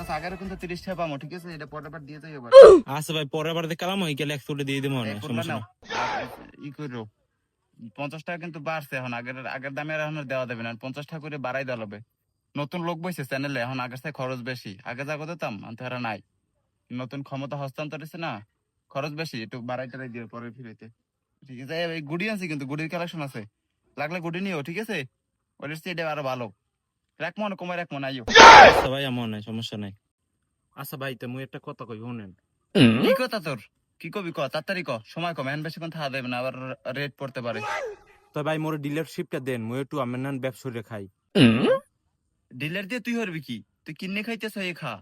আছে আগের কিন্তু 30 টাকা পাবো, ঠিক আছে? এটা পরের বার দিয়ে যাই এবার। আচ্ছা ভাই, পরের বার দেখালাম ওই গেলে 100 দিয়ে দিব না, সমস্যা নাও। না। আর ই করো, 50 টাকা কিন্তু বাড়ছে এখন, আগের আগের দামে আর এখন আর দেওয়া দেবে না, 50 টাকা করে বাড়াই দেওয়া হবে। নতুন লোক বইছে চ্যানেলে, এখন আগের থেকে খরচ বেশি, আগে যা দিতাম আনতে হারা নাই, নতুন ক্ষমতা হস্তান্তর হচ্ছে না, খরচ বেশি, একটু বাড়াই টাড়াই দিয়ে পরে ফিরেতে, ঠিক আছে? এই গুড়ি আনছি কিন্তু, গুড়ির কালেকশন আছে, লাগলে গুড়ি নিও, ঠিক আছে? ওদের চেয়ে এটা আরো ভালো, রাখ মনে কমাই রাখ মনে আইও। আচ্ছা ভাই, আমার নাই, সমস্যা নাই। আচ্ছা ভাই, তো মুই একটা কথা কই শুনেন। কি কথা তোর? কি কবি ক, তাড়াতাড়ি ক, সময় কম, এখন বেশিক্ষণ থাকা দেবে না, আবার রেট পড়তে পারে। তো ভাই মোর ডিলারশিপটা দেন, মুই একটু আমার নান ব্যবসা খাই। ডিলার দিয়ে তুই হরবি কি? তুই কিনে খাইতেছ এই খা,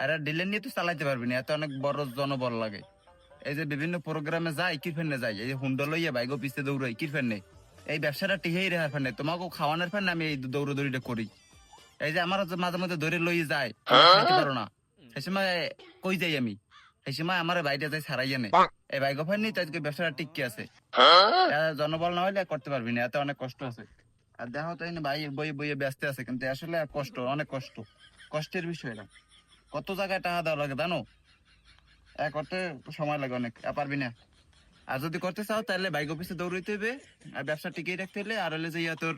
আর ডিলার নিয়ে তুই চালাইতে পারবি না, এত অনেক বড় জনবল লাগে। এই যে বিভিন্ন প্রোগ্রামে যাই কি ফেরনে যাই, এই যে হুন্ডা লইয়া বাইগো পিছে দৌড়াই কি ফেরনে, এই ব্যবসাটা টিহেই রেহার ফেরনে, তোমাকেও খাওয়ানোর ফেরনে আমি এই দৌড়াদৌড়িটা করি। এই যে আমার যে মাঝে মাঝে ধরে লইয়ে যায়, তোমরা খাইতে পারো না, সেই সময় কই যাই আমি, সেই সময় আমার বাইরে যাই ছাড়াইয়া নেই, এই বাইগো ফেরনি তো আজকে ব্যবসাটা টিকে আছে। জনবল না হইলে করতে পারবি না, এত অনেক কষ্ট আছে। আর দেখো তো ভাই বইয়ে বইয়ে ব্যস্ত আছে, কিন্তু আসলে কষ্ট, অনেক কষ্ট, কষ্টের বিষয় না। কত জায়গায় টাকা দেওয়া লাগে জানো, করতে সময় লাগে অনেক, পারবি না। আর যদি করতে চাও তাহলে বাইক অফিসে দৌড়াইতে হবে, আর ব্যবসা টিকিয়ে রাখতে হলে আর হলে যে তোর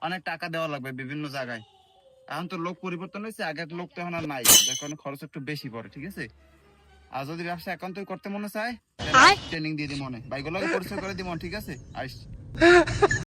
অনেক টাকা দেওয়া লাগবে বিভিন্ন জায়গায়। এখন তো লোক পরিবর্তন হয়েছে, আগের লোক তো এখন আর নাই, যার কারণে খরচ একটু বেশি পড়ে, ঠিক আছে? আর যদি ব্যবসা একান্তই করতে মনে চায়, ট্রেনিং দিয়ে দিব, মনে বাইকগুলোকে পরিচয় করে দিব, ঠিক আছে? আইস।